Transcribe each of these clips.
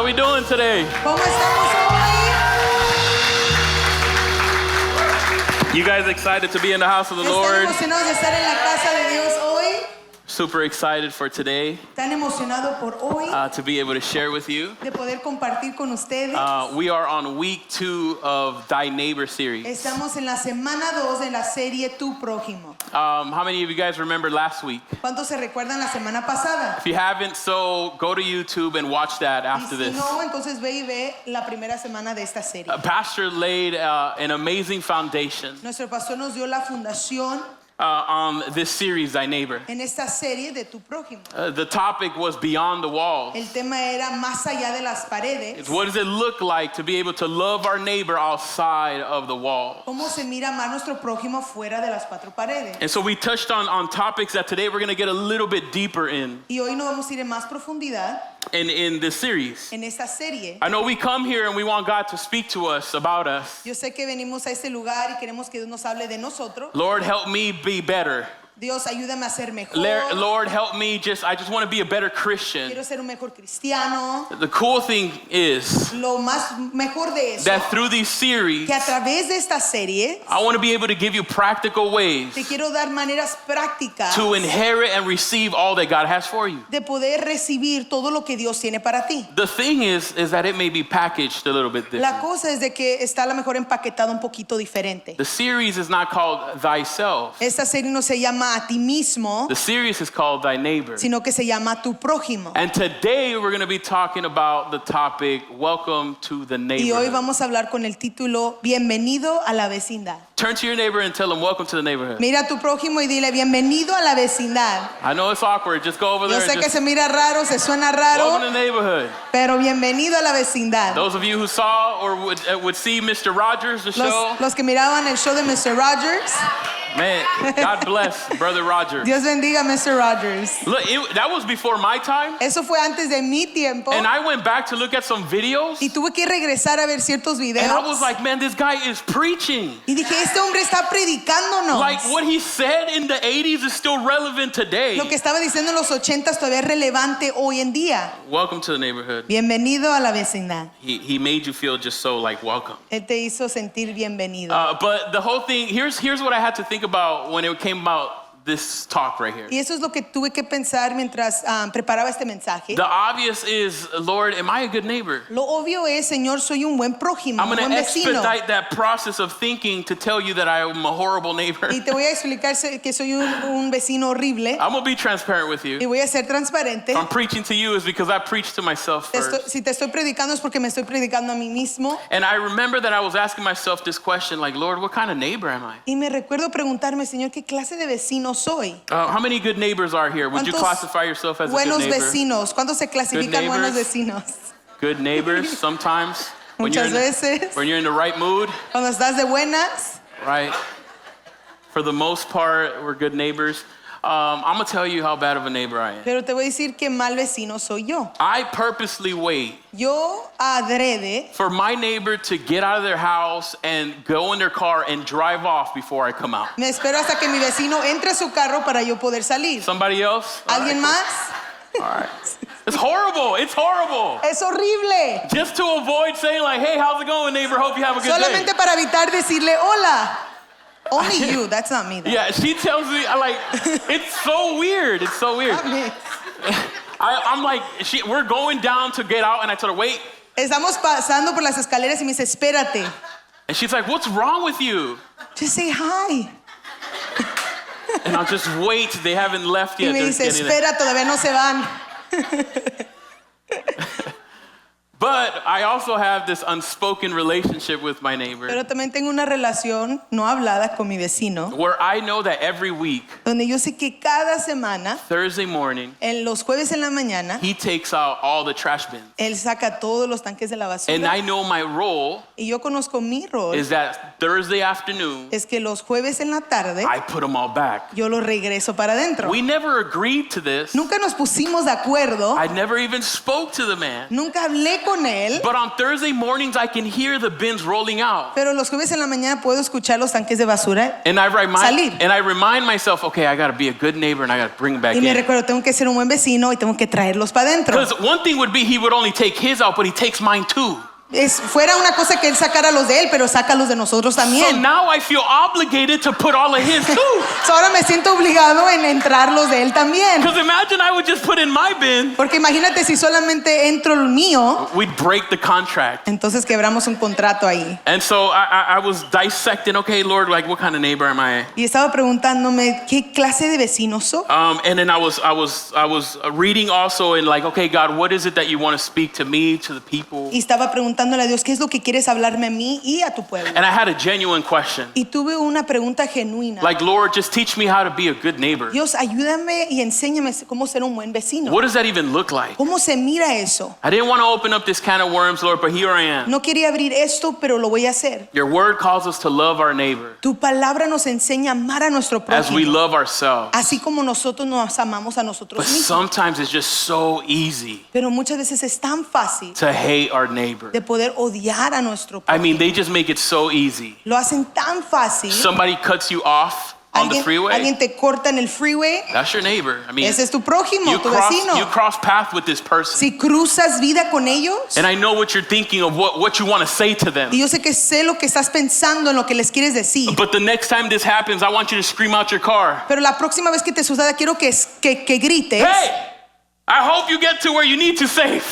How we doing today? ¿Cómo estamos hoy? You guys excited to be in the house of the ¿Están Lord? emocionados de estar en la casa de Dios hoy? Super excited for today ¿Están emocionados por hoy? to be able to share with you. De poder compartir con ustedes. We are on week 2 of Thy Neighbor series. Estamos en la semana 2 de la serie Tu Prójimo. How many of you guys remember last week? ¿Cuántos se recuerdan la semana pasada? If you haven't, so go to YouTube and watch that after Y si this. no, entonces ve y ve la primera semana de esta serie. Pastor laid an amazing foundation Nuestro pastor nos dio la fundación on this series, Thy Neighbor. en esta serie de Tu Prójimo. The topic was Beyond the Walls. El tema era más allá de las paredes. What does it look like to be able to love our neighbor outside of the wall? ¿Cómo se mira amar a nuestro prójimo fuera de las cuatro paredes? And so we touched on topics that today we're going to get a little bit deeper in Y hoy nos vamos a ir en más profundidad in this series. en esta serie. I know we come here and we want God to speak to us about us. Yo sé que venimos a este lugar y queremos que Dios nos hable de nosotros. Lord, help me be better. Dios, ayúdame a ser mejor. Lord, help me I just want to be a better Christian. Quiero ser un mejor cristiano. The cool thing is Lo más mejor de eso, that through these series, que a través de esta serie I want to be able to give you practical ways te quiero dar maneras prácticas to inherit and receive all that God has for you. de poder recibir todo lo que Dios tiene para ti. The thing is that it may be packaged a little bit La different. cosa es de que está a lo mejor empaquetado un poquito diferente. The series is not called Thyself. Esta serie no se llama a ti mismo, The series is called Thy Neighbor. sino que se llama Tu Prójimo. And today we're going to be talking about the topic, Welcome to the Y hoy Neighborhood. vamos a hablar con el título Bienvenido a la vecindad. Turn to your neighbor and tell them, Welcome to the neighborhood. Mira a tu prójimo y dile bienvenido a la vecindad. I know it's awkward. Just go over Yo there sé and que just, se mira raro, se suena raro, Welcome to the neighborhood. pero bienvenido a la vecindad. Those of you who saw or would see Mr. Rogers, the show, Los que miraban el show de Mr. Rogers, man, God bless Brother Rogers. Dios bendiga a Mr. Rogers. Look, that was before my time. Eso fue antes de mi tiempo And I went back to look at some videos. y tuve que regresar a ver ciertos And I was videos like, man, this guy is preaching. y dije, este hombre está predicándonos. Like what he said in the 80s is still relevant today. Lo que estaba diciendo en los 80s todavía es relevante hoy en día. Welcome to the neighborhood. Bienvenido a la vecindad. He made you feel just so like welcome. Él te hizo sentir bienvenido. But the whole thing, here's what I had to think about when it came about this talk right here. Y eso es lo que tuve que pensar mientras preparaba este mensaje. The obvious is, Lord, am I a good neighbor? Lo obvio es, Señor, soy un buen prójimo, I'm un going buen to vecino. expedite that process of thinking to tell you that I am a horrible neighbor. Y te voy a explicar que soy un vecino horrible. I'm going to be transparent with Y you. voy a ser transparente. If I'm preaching to you is because I preached to myself first. Si te estoy predicando es porque me estoy predicando a mí mismo. And I remember that I was asking myself this question, like, Lord, what kind of neighbor am I? Y me recuerdo preguntarme, Señor, ¿qué clase de vecino soy? How many good neighbors are here? Would you classify yourself as a good buenos neighbor? vecinos? ¿Cuántos se clasifican buenos neighbors? vecinos? Good neighbors sometimes. Muchas veces. When you're in the right mood, Cuando estás de buenas. right? For the most part, we're good neighbors. I'm going to tell you how bad of a neighbor I am. Pero te voy a decir qué mal vecino soy yo. I purposely wait Yo adrede for my neighbor to get out of their house and go in their car and drive off before I come out. me espero hasta que mi vecino entre a su carro para yo poder salir. Somebody else? All ¿Alguien right, más? cool. All right. It's horrible. It's horrible. Es horrible. Just to avoid saying like, hey, how's it going, neighbor? Hope you have a good day. Solamente para evitar decirle hola. Only you, that's not me though. Yeah, she tells me, it's so weird. It's so weird. Not me. I'm like, we're going down to get out, and I told her, wait. Estamos pasando por las escaleras y me dice, espérate. And she's like, what's wrong with you? Just say hi. And I'll just wait. They haven't left Y yet. me They're dice, getting there. espera, todavía no se van. But I also have this unspoken relationship with my neighbor Pero también tengo una relación no hablada con mi vecino, where I know that every week, donde yo sé que cada semana, Thursday morning, en los jueves en la mañana, he takes out all the trash bins. él saca todos los tanques de la And basura. I know my role Y yo conozco mi rol, is that Thursday afternoon, es que los jueves en la tarde, I put them all back. yo los regreso para adentro. We never agreed to this. Nunca nos pusimos de acuerdo, I never even spoke to the man. nunca hablé con él, But on Thursday mornings, I can hear the bins rolling out. Pero los jueves en la mañana puedo escuchar los tanques de basura And salir. I remind myself, okay, I got to be a good neighbor and I got to bring them back Y me in. recuerdo, tengo que ser un buen vecino y tengo que traerlos para adentro. Because one thing would be he would only take his out, but he takes mine too. Fuera una cosa que él sacara los de él, pero saca los de nosotros So también. now I feel obligated to put all of his too. So ahora me siento obligado en entrar los de él también. Because imagine I would just put in my bin. Porque imagínate si solamente entro el mío, We'd break the contract. entonces quebramos un contrato ahí. And so I was dissecting, okay, Lord, like what kind of neighbor am I? Y estaba preguntándome qué clase de vecino soy. And then I was reading also and like, okay, God, what is it that you want to speak to me, to the people? Y estaba preguntándole a Dios, ¿qué es lo que quieres hablarme a mí y a tu pueblo? And I had a genuine question. Y tuve una pregunta genuina. Like, Lord, just teach me how to be a good neighbor. Dios, ayúdame y enséñame cómo ser un buen vecino. What does that even look like? ¿Cómo se mira eso? I didn't want to open up this can of worms, Lord, but here I am. No quería abrir esto, pero lo voy a hacer. Your word calls us to love our neighbor Tu palabra nos enseña a amar a nuestro as we prójimo, love ourselves. así como nosotros nos amamos a nosotros But mismos. sometimes it's just so easy Pero muchas veces es tan fácil to hate our neighbor. de poder odiar a nuestro I prójimo. mean, they just make it so easy. Lo hacen tan fácil. Somebody cuts you off on the freeway. Alguien te corta en el freeway. That's your neighbor. I mean, Ese es tu prójimo, tu you vecino. cross path with this person. Si cruzas vida con ellos, And I know what you're thinking of what you want to say to them. y yo sé lo que estás pensando, en lo que les quieres decir. But the next time this happens, I want you to scream out your car. Pero la próxima vez que te suceda, quiero que grites. Hey, I hope you get to where you need to safe.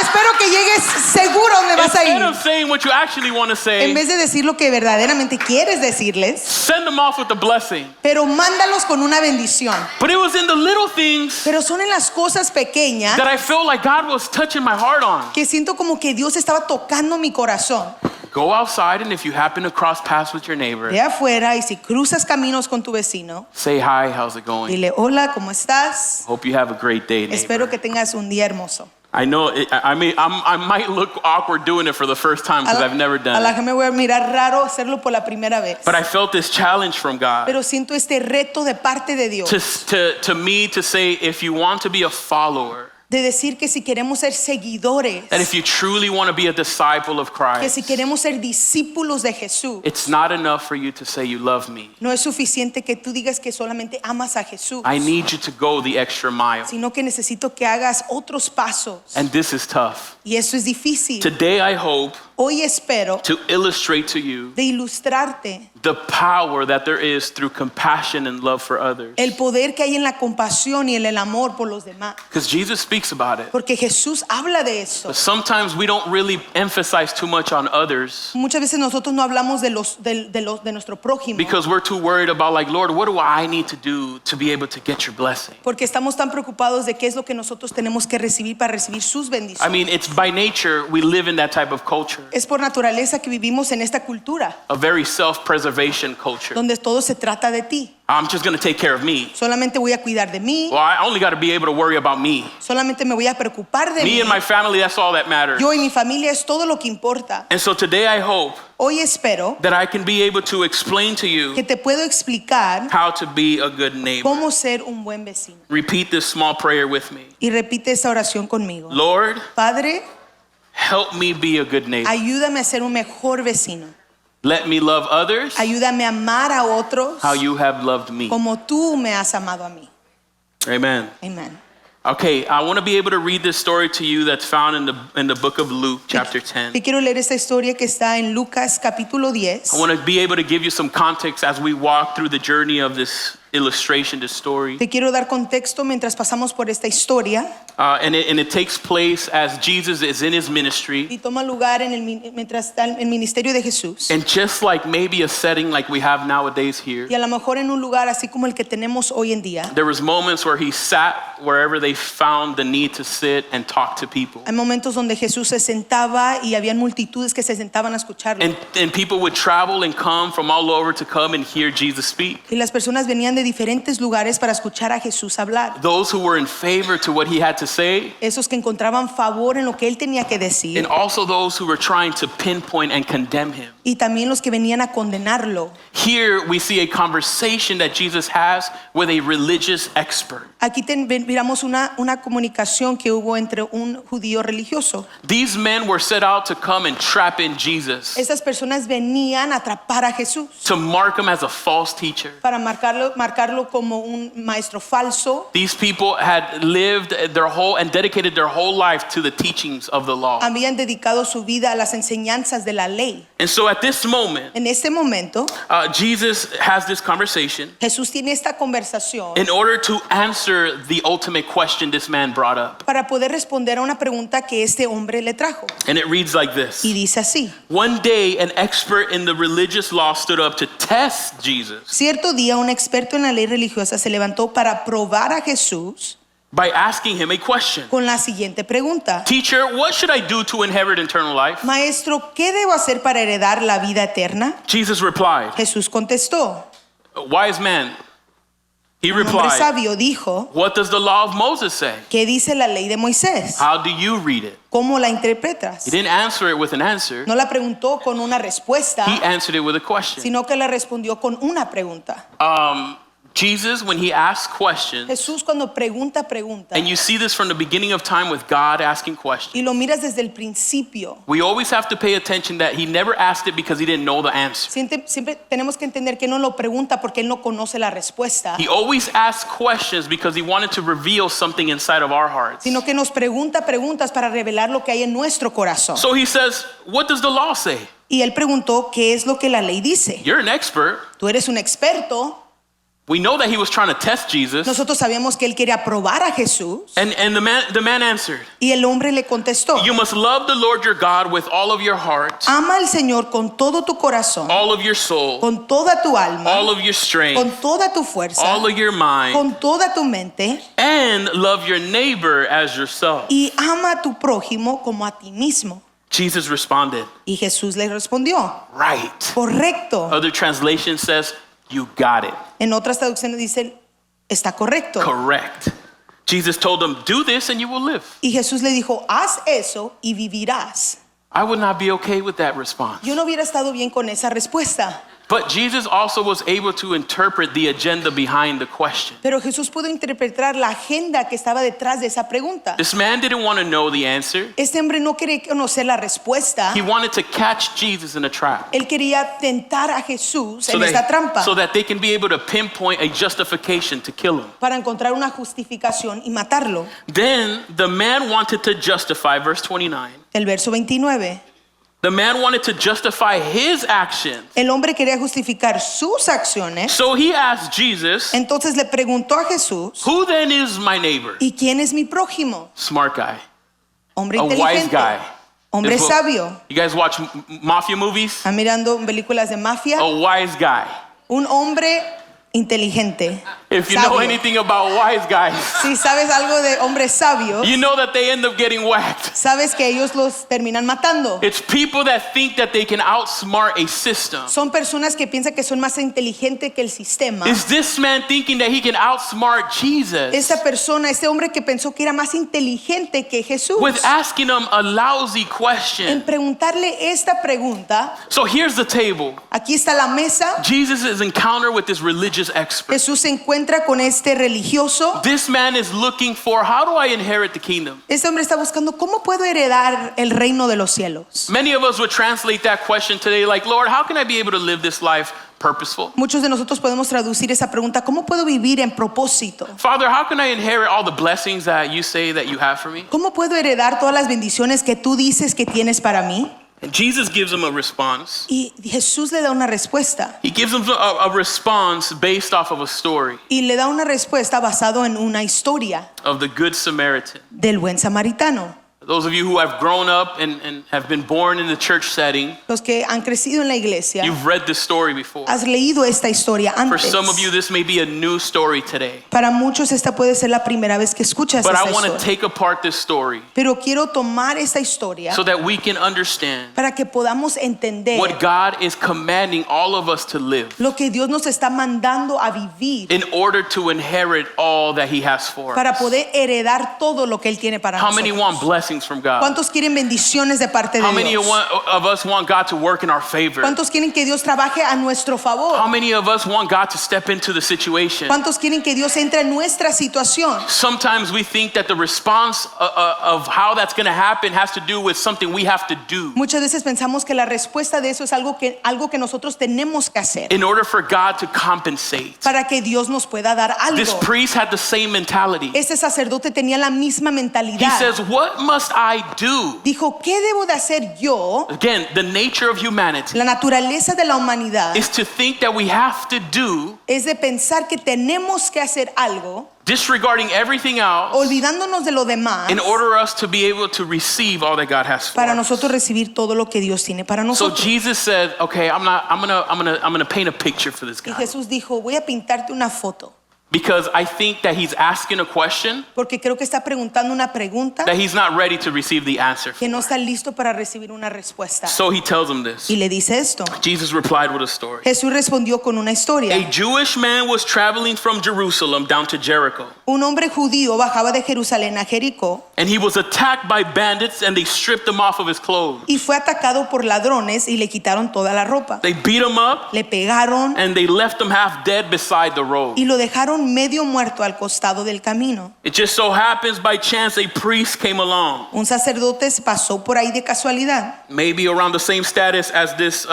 Espero que llegues seguro donde vas a Instead ir. of saying what you actually want to En say, vez de decir lo que verdaderamente quieres decirles, send them off with a blessing. pero mándalos con una bendición. But it was in the little things Pero son en las cosas pequeñas that I felt like God was touching my heart on. que siento como que Dios estaba tocando mi corazón. Go outside, and if you happen to cross paths with your neighbor, De afuera, y si cruzas caminos con tu vecino, say hi, how's it going? dile, hola, ¿cómo estás? Hope you have a great day, Espero neighbor. que tengas un día hermoso. I know, I might look awkward doing it for the first time because I've never A done la it. que me voy a mirar raro hacerlo por la primera vez. But I felt this challenge from God Pero siento este reto de parte de Dios. to me to say, if you want to be a follower, De decir que si queremos ser seguidores, that if you truly want to be a disciple of que si Christ, queremos ser discípulos de Jesús, it's not enough for you to say you love me. no es suficiente que tú digas que solamente amas a Jesús, I need you to go the extra mile. sino que necesito que hagas otros pasos. And this is tough. Y eso es difícil. Today I hope Hoy espero to illustrate to you de ilustrarte the power that there is through compassion and love for others. el poder que hay en la compasión y en el amor por los demás. Because Jesus speaks about it. Porque Jesús habla de eso. But sometimes we don't really emphasize too much on others Muchas veces nosotros no hablamos de nuestro prójimo because we're too worried about like, Lord, what do I need to do to be able to get your blessing? porque estamos tan preocupados de qué es lo que nosotros tenemos que recibir para recibir sus I bendiciones. mean, it's by nature, we live in that type of culture, Es por naturaleza que vivimos en esta cultura a very self-preservation culture. donde todo se trata de ti. I'm just going to take care of me. Solamente voy a cuidar de mí, Well, I only got to be able to worry about me. solamente me voy a preocupar de Me mí. and my family, that's all that matters. Yo y mi familia es todo lo que importa. And so today I hope Hoy espero that I can be able to explain to you que te puedo explicar how to be a good neighbor. cómo ser un buen vecino. Repeat this small prayer with me. Y repite esa oración conmigo. Lord, Padre, help me be a good neighbor. ayúdame a ser un mejor vecino. Let me love others Ayúdame a amar a otros how you have loved me. como tú me has amado a mí. Amen. Amen. Okay, I want to be able to read this story to you that's found in the book of Luke, chapter 10. Te quiero leer esta historia que está en Lucas capítulo 10. I want to be able to give you some context as we walk through the journey of this illustration, this story. Te quiero dar contexto mientras pasamos por esta historia And it takes place as Jesus is in his ministry. y toma lugar mientras está en el ministerio de Jesús. And just like maybe a setting like we have nowadays here, Y a lo mejor en un lugar así como el que tenemos hoy en día. there was moments where he sat wherever they found the need to sit and talk to people. Hay momentos donde Jesús se sentaba y habían multitudes que se sentaban a escucharlo. And people would travel and come from all over to come and hear Jesus speak. Y las personas venían de diferentes lugares para escuchar a Jesús hablar. Those who were in favor to what he had to say, Esos que encontraban favor en lo que él tenía que and decir. also those who were trying to pinpoint and condemn him. Y también los que venían a condenarlo. Here we see a conversation that Jesus has with a religious expert. Aquí miramos una comunicación que hubo entre un judío religioso. These men were set out to come and trap in Jesus, Estas personas venían a atrapar a Jesús to mark him as a false teacher. para marcarlo como un maestro falso. These people had lived their whole and dedicated their whole life to the teachings of the law. Habían dedicado su vida a las enseñanzas de la ley. And so at this moment, En este momento, Jesus has this conversation Jesús tiene esta conversación in order to answer the ultimate question this man brought up. para poder responder a una pregunta que este hombre le trajo. And it reads like this. Y dice así: One day, an expert in the religious law stood up to test Jesus cierto día un experto en la ley religiosa se levantó para probar a Jesús by asking him a question. con la siguiente pregunta: Teacher, what should I do to inherit eternal life? Maestro, ¿qué debo hacer para heredar la vida eterna? Jesus replied, Jesús contestó. wise man, he Un hombre replied, sabio dijo: what does the law of Moses say? ¿qué dice la ley de Moisés? How do you read it? ¿Cómo la interpretas? He didn't answer it with an answer. No la preguntó con una respuesta, He answered it with a question. sino que la respondió con una pregunta. Jesus, when he asks questions, Jesús cuando pregunta, and you see this from the beginning of time with God asking questions, y lo miras desde el principio. we always have to pay attention that he never asked it because he didn't know the answer. Siempre tenemos que entender que no lo pregunta porque él no conoce la respuesta, He always asked questions because he wanted to reveal something inside of our hearts. sino que nos pregunta preguntas para revelar lo que hay en nuestro corazón. So he says, what does the law say? Y él preguntó qué es lo que la ley dice. You're an expert. Tú eres un experto. We know that he was trying to test Jesus. Nosotros sabíamos que él quería probar a Jesús. And the man answered, Y el hombre le contestó: you must love the Lord your God with all of your heart, ama al Señor con todo tu corazón, all of your soul, con toda tu alma, all of your strength, con toda tu fuerza, all of your mind, con toda tu mente, and love your neighbor as yourself. y ama a tu prójimo como a ti mismo. Jesus responded, Y Jesús le respondió: right. correcto. Other translation says, you got it. En otras traducciones dice: está correcto. Correct. Jesus told him, do this and you will live. Y Jesús le dijo: haz eso y vivirás. I would not be okay with that response. Yo no hubiera estado bien con esa respuesta. But Jesus also was able to interpret the agenda behind the question. Pero Jesús pudo interpretar la agenda que estaba detrás de esa pregunta. This man didn't want to know the answer. Este hombre no quería conocer la respuesta. He wanted to catch Jesus in a trap Él quería tentar a Jesús en esta trampa so that they can be able to pinpoint a justification to kill him. para encontrar una justificación y matarlo. Then the man wanted to justify, verse 29. El verso 29. The man wanted to justify his actions. El hombre quería justificar sus acciones. So he asked Jesus, Entonces le preguntó a Jesús: who then is my neighbor? ¿y quién es mi prójimo? Smart guy. Hombre A wise inteligente. guy. Hombre This book- sabio. You guys watch mafia movies? ¿Están mirando películas de mafia? A wise guy. Un hombre inteligente. If you know Sabio. anything about wise guys, Si sabes algo de hombres sabios, you know that they end up getting whacked. sabes que ellos los terminan matando. It's people that think that they can outsmart a system. Son personas que piensan que son más inteligentes que el sistema. Is this man thinking that he can outsmart Jesus Esta persona, este hombre que pensó que era más inteligente que Jesús, with asking him a lousy en question? preguntarle esta pregunta. So here's the table. Aquí está la mesa. Jesus' encounter with this religious expert. Jesús se encuentra con este religioso. This man is looking for, how do I inherit the kingdom? Este hombre está buscando cómo puedo heredar el reino de los cielos. Many of us would translate that question today like, Lord, how can I be able to live this life purposeful? Muchos de nosotros podemos traducir esa pregunta: ¿cómo puedo vivir en propósito? Father, how can I inherit all the blessings that you say that you have for me? ¿Cómo puedo heredar todas las bendiciones que tú dices que tienes para mí? And Jesus gives him a response. Y Jesús le da una respuesta. He gives him a response based off of a story Y le da una respuesta basado en una historia of the Good Samaritan. del buen samaritano. Those of you who have grown up and have been born in the church setting, Los que han crecido en la iglesia, you've read this story before. has leído esta historia For antes. some of you, this may be a new story today. Para muchos esta puede ser la primera vez que escuchas But esta I want to historia. take apart this story Pero quiero tomar esta historia so that we can understand para que podamos entender what God is commanding all of us to live lo que Dios nos está mandando a vivir in order to inherit all that He has for para us. poder heredar todo lo que Él tiene para How many nosotros. want blessings blessings from God? ¿Cuántos quieren bendiciones de parte How de many Dios? of us want God to work in our favor? ¿Cuántos quieren que Dios trabaje a nuestro favor? How many of us want God to step into the situation? ¿Cuántos quieren que Dios entre en nuestra situación? Sometimes we think that the response of how that's going to happen has to do with something we have to do Muchas veces pensamos que la respuesta de eso es algo que nosotros tenemos que hacer in order for God to compensate. para que Dios nos pueda dar This algo. priest had the same mentality. Este sacerdote tenía la misma He mentalidad. says, what must I do? Dijo, ¿qué debo de hacer yo? Again, the nature of humanity La naturaleza de la humanidad is to think that we have to do, es de pensar que tenemos que hacer algo, disregarding everything else, olvidándonos de lo demás, in order for us to be able to receive all that God has for para us. nosotros recibir todo lo que Dios tiene para So nosotros. Jesus said, okay, I'm gonna paint a picture for this Y guy. Jesús dijo, voy a pintarte una foto, Because I think that he's asking a question porque creo que está preguntando una pregunta that he's not ready to receive the answer que for. no está listo para recibir una respuesta. So he tells him this. Y le dice esto. Jesus replied with a story. Jesús respondió con una historia. A Jewish man was traveling from Jerusalem down to Jericho, Un hombre judío bajaba de Jerusalén a Jericó and he was attacked by bandits, and they stripped him off of his clothes. y fue atacado por ladrones y le quitaron toda la ropa. They beat him up, Le pegaron and they left him half dead beside the road. y lo dejaron medio muerto al costado del camino. It just so happens by chance a priest came along, Un sacerdote pasó por ahí de casualidad, maybe around the same status as this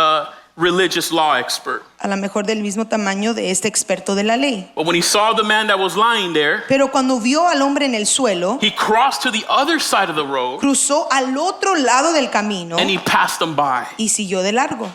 religious law expert. a lo mejor del mismo tamaño de este experto de la ley. But when he saw the man that was lying there, Pero cuando vio al hombre en el suelo, he crossed to the other side of the road cruzó al otro lado del camino and he passed them by. y siguió de largo.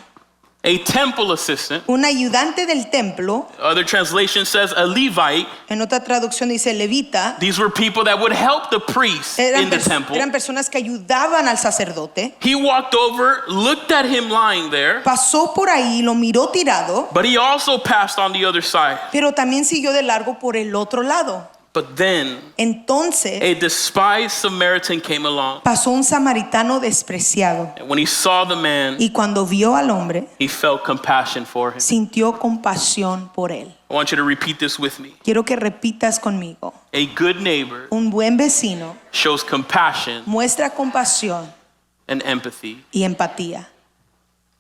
A temple assistant, Un ayudante del templo, other translation says a Levite, en otra traducción dice levita, these were people that would help the priest in the temple. eran personas que ayudaban al sacerdote. He walked over, looked at him lying there, Pasó por ahí, lo miró tirado, but he also passed on the other side. pero también siguió de largo por el otro lado. But then Entonces a despised Samaritan came along, pasó un samaritano despreciado and when he saw the man, y cuando vio al hombre, he felt compassion for him. sintió compasión por él. I want you to repeat this with me. Quiero que repitas conmigo. A good neighbor Un buen vecino shows compassion muestra compasión and empathy. y empatía.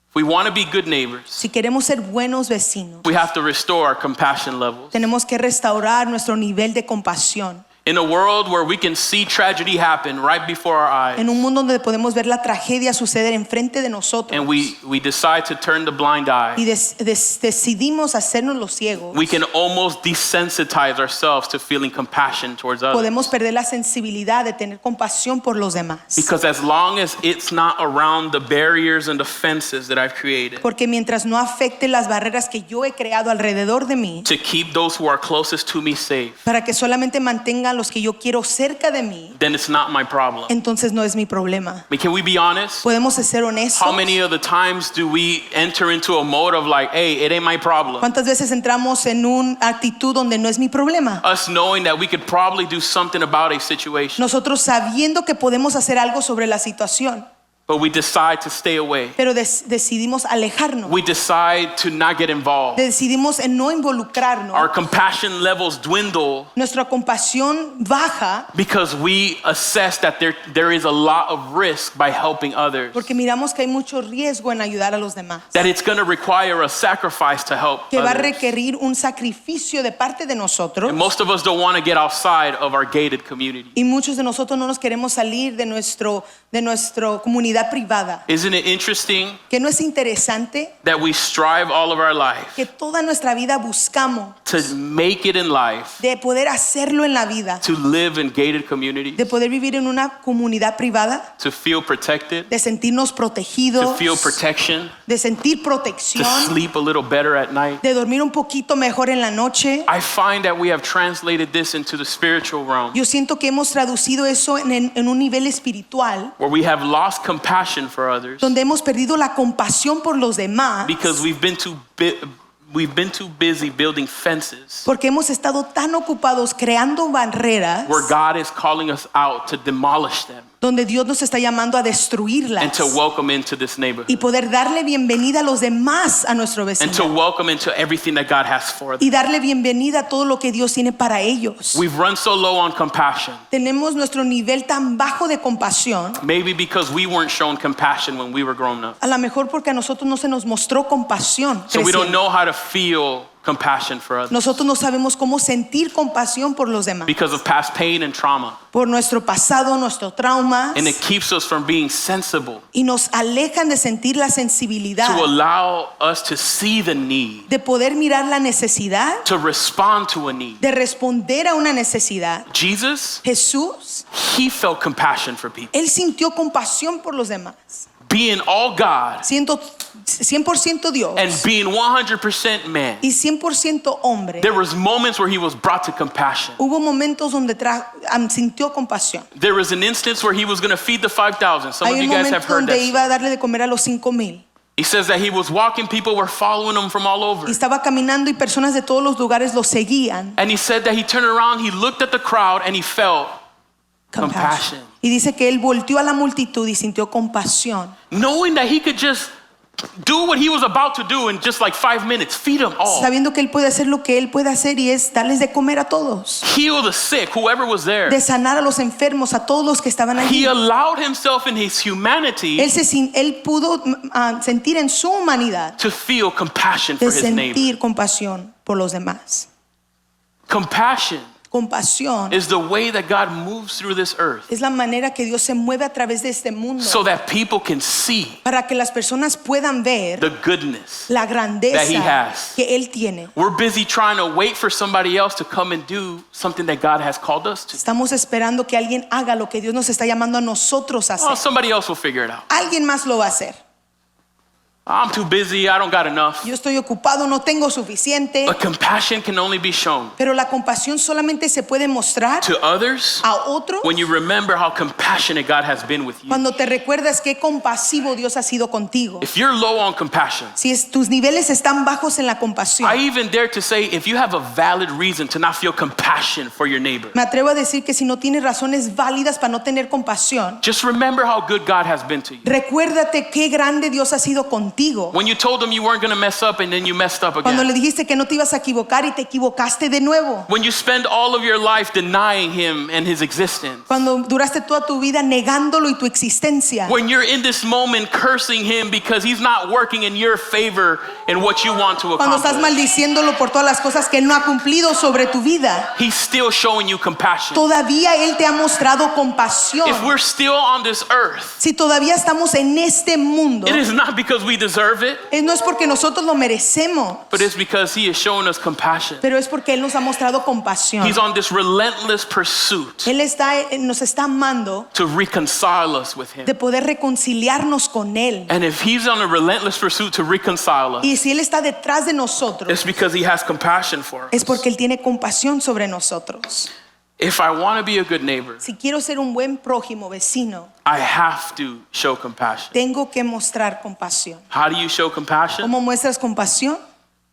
If we want to be good neighbors, Si queremos ser buenos vecinos, we have to restore our compassion levels. tenemos que restaurar nuestro nivel de compasión. In a world where we can see tragedy happen right before our eyes, En un mundo donde podemos ver la tragedia suceder enfrente de nosotros and we decide to turn the blind eye, y decidimos hacernos los ciegos, we can almost desensitize ourselves to feeling compassion towards others. podemos perder la sensibilidad de tener compasión por los demás. Because as long as it's not around the barriers and the fences that I've created Porque mientras no afecte las barreras que yo he creado alrededor de mí, to keep those who are closest to me safe, para que solamente mantengan los que yo quiero cerca de mí, then it's not my problem. entonces no es mi problema. I mean, can we be honest? Podemos ser honestos. How many of the times do we enter into a mode of like, hey, it ain't my problem? ¿Cuántas veces entramos en una actitud donde no es mi problema? Us knowing that we could probably do something about a situation, Nosotros sabiendo que podemos hacer algo sobre la situación, but we decide to stay away. pero decidimos alejarnos. We decide to not get involved. Decidimos en no involucrarnos. Our compassion levels dwindle Nuestra compasión baja because we assess that there is a lot of risk by helping others. porque miramos que hay mucho riesgo en ayudar a los demás. That it's going to require a sacrifice to help Que va a others. requerir un sacrificio de parte de nosotros. And most of us don't want to get outside of our gated community. Y muchos de nosotros no nos queremos salir de nuestra comunidad privada. Isn't it interesting Que no es interesante that we strive all of our life que toda nuestra vida buscamos to make it in life, de poder hacerlo en la vida, to live in gated communities, de poder vivir en una comunidad privada, to feel protected, de sentirnos to protegidos, feel protection, de sentir to protección, sleep a little better at night? de dormir un poquito mejor en la noche. I find that we have translated this into the spiritual realm, Yo siento que hemos traducido eso en un nivel espiritual, where we have lost compassion for others donde hemos perdido la compasión por los demás, because we've been too busy building fences porque hemos estado tan ocupados creando barreras where God is calling us out to demolish them. donde Dios nos está llamando a destruirlas and to welcome into this neighborhood y poder darle bienvenida a los demás, a nuestro and to vecino, welcome into everything that God has for them. y darle bienvenida a todo lo que Dios tiene para ellos. We've run so low on compassion, Tenemos nuestro nivel tan bajo de compasión, maybe because we weren't shown compassion when we were growing up. a lo mejor porque a nosotros no se nos mostró compasión. So we don't creciendo. know how to feel compassion for others Nosotros no sabemos cómo sentir compasión por los demás, because of past pain and trauma. por nuestro pasado, nuestro trauma, And it keeps us from being sensible y nos alejan de sentir la to sensibilidad, allow us to see the need, de poder mirar la necesidad, to respond to a need. de responder a una necesidad. Jesus, Jesús, he felt compassion for people. él sintió compasión por los demás, Being all God siendo 100% Dios and being 100% man, y 100% hombre. there was moments where he was brought to compassion. Hubo momentos donde sintió compasión. There was an instance where he was going to feed the 5,000. Some of Hay you un guys have momento heard donde that. iba a darle de comer a los 5,000 He says that he was walking, people were following him from all over. y estaba caminando y personas de todos los lugares lo seguían. And he said that he turned around, he looked at the crowd, and he felt compassion. Y dice que él volteó a la multitud y sintió compasión, Knowing that he could just do what he was about to do in just like 5 minutes, feed them all, sabiendo que él puede hacer lo que él puede hacer y es darles de comer a todos, heal the sick, whoever was there. de sanar a los enfermos, a todos los que estaban He allí. allowed himself in his humanity Él pudo sentir en su humanidad, to feel compassion de for his neighbor. sentir compasión por los demás. Compassion Compasión is the way that God moves through this earth es la manera que Dios se mueve a través de este mundo so that people can see para que las personas puedan ver the goodness. la that he grandeza has. que Él tiene. We're busy trying to wait for somebody else to come and do something that God has called us to. Estamos esperando que alguien haga lo que Dios nos está llamando a nosotros a Oh, hacer. somebody else will figure it out. Alguien más lo va a hacer. I'm too busy, I don't got enough. Yo estoy ocupado, no tengo suficiente. But compassion can only be shown Pero la compasión solamente se puede mostrar to others a otros when you remember how compassionate God has been with you. cuando te recuerdas qué compasivo Dios ha sido contigo. If you're low on compassion, Si tus niveles están bajos en la compasión, I even dare to say if you have a valid reason to not feel compassion for your neighbor, me atrevo a decir que si no tienes razones válidas para no tener compasión, just remember how good God has been to you. recuérdate qué grande Dios ha sido contigo. When you told him you weren't going to mess up and then you messed up Cuando again. le dijiste que no te ibas a equivocar y te equivocaste de nuevo. When you spend all of your life denying him and his existence. Cuando duraste toda tu vida negándolo y tu existencia. When you're in this moment cursing him because he's not working in your favor in what you want to Cuando estás accomplish. maldiciéndolo por todas las cosas que él no ha cumplido sobre tu vida. He's still showing you compassion. Todavía él te ha mostrado compasión. If we're still on this earth, Si todavía estamos en este mundo, it is not because we deserve it, no es porque nosotros lo merecemos, but it's because he is showing us compassion. pero es porque él nos ha mostrado compasión. He's on this relentless pursuit Él nos está amando to reconcile us with him. de poder reconciliarnos con él. And if he's on a relentless pursuit to reconcile us, Y si él está detrás de nosotros, it's because he has compassion for us. es porque él tiene compasión sobre nosotros. If I want to be a good neighbor, Si quiero ser un buen prójimo, vecino, I have to show compassion. tengo que mostrar compasión. How do you show compassion? ¿Cómo muestras compasión?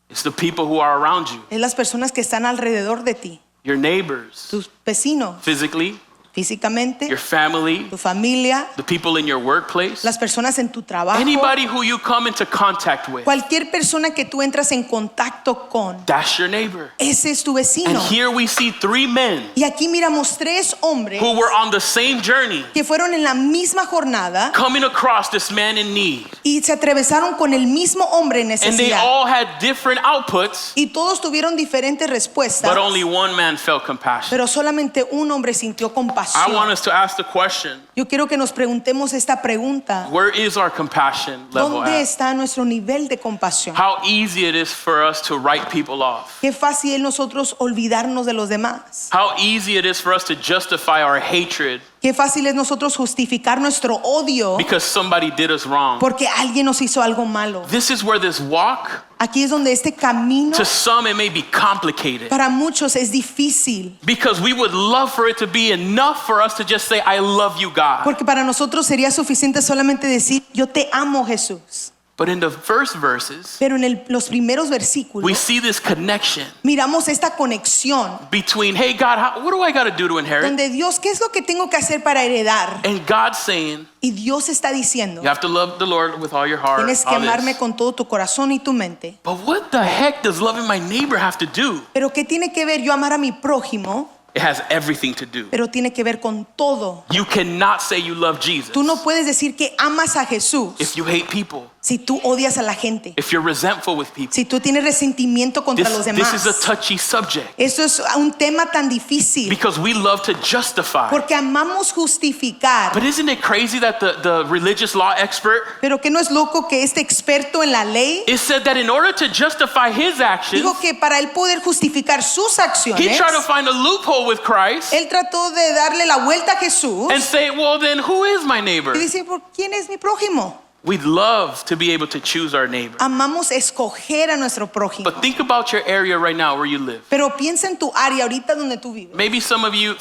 It's the people who are around you, Es las personas que están alrededor de ti, your neighbors, tus vecinos, physically, físicamente, your family, tu familia, the people in your workplace, las personas en tu trabajo, anybody who you come into contact with. cualquier persona que tú entras en contacto con, That's your neighbor. ese es tu And vecino. here we see 3 men Y aquí miramos 3 hombres who were on the same journey, que fueron en la misma jornada coming across this man in need. y se atravesaron con el mismo hombre en And they necesidad. all had different outputs, Y todos tuvieron diferentes respuestas, but only one man felt compassion. pero solamente un hombre sintió I want compasión. us to ask the question, Yo quiero que nos preguntemos esta pregunta. where is our compassion level ¿Dónde at? está nuestro nivel de compasión? How easy it is for us to write people off. Qué fácil es nosotros olvidarnos de los demás. How easy it is for us to justify our hatred Qué fácil es nosotros justificar nuestro odio because somebody did us wrong. porque alguien nos hizo algo malo. This is where this walk, Aquí es donde este camino to some it may be complicated para muchos es difícil. because we would love for it to be enough for us to just say, I love you, God. Porque para nosotros sería suficiente solamente decir, yo te amo, Jesús. But in the first verses, Pero en los primeros we versículos see this connection miramos esta conexión between, hey, God, what do I got to do to inherit? donde Dios, ¿qué es lo que tengo que hacer para heredar? And God saying, Y Dios está diciendo, you have to love the Lord with all your heart. tienes que all amarme this. con todo tu corazón y tu mente. But what the heck does loving my neighbor have to do? Pero ¿qué tiene que ver yo amar a mi prójimo? It has everything to do. Pero tiene que ver con todo. You cannot say you love Jesus Tú no puedes decir que amas a Jesús if you hate people, si tú odias a la gente, if you're resentful with people. si tú tienes resentimiento contra los This demás. is a touchy subject Eso es un tema tan difícil because we love to justify. porque amamos justificar. But isn't it crazy that the religious law expert, Pero que no es loco que este experto en la ley it said that in order to justify his actions, dijo que para él poder justificar sus he acciones, tried to find a loophole with Christ él trató de darle la vuelta a Jesús and say, well, then who is my neighbor? y dice, ¿por quién es mi prójimo? We'd love to be able to choose our neighbor. Amamos escoger a nuestro prójimo. But think about your area right now where you live. Pero piensa en tu área ahorita donde tú vives. Maybe some of you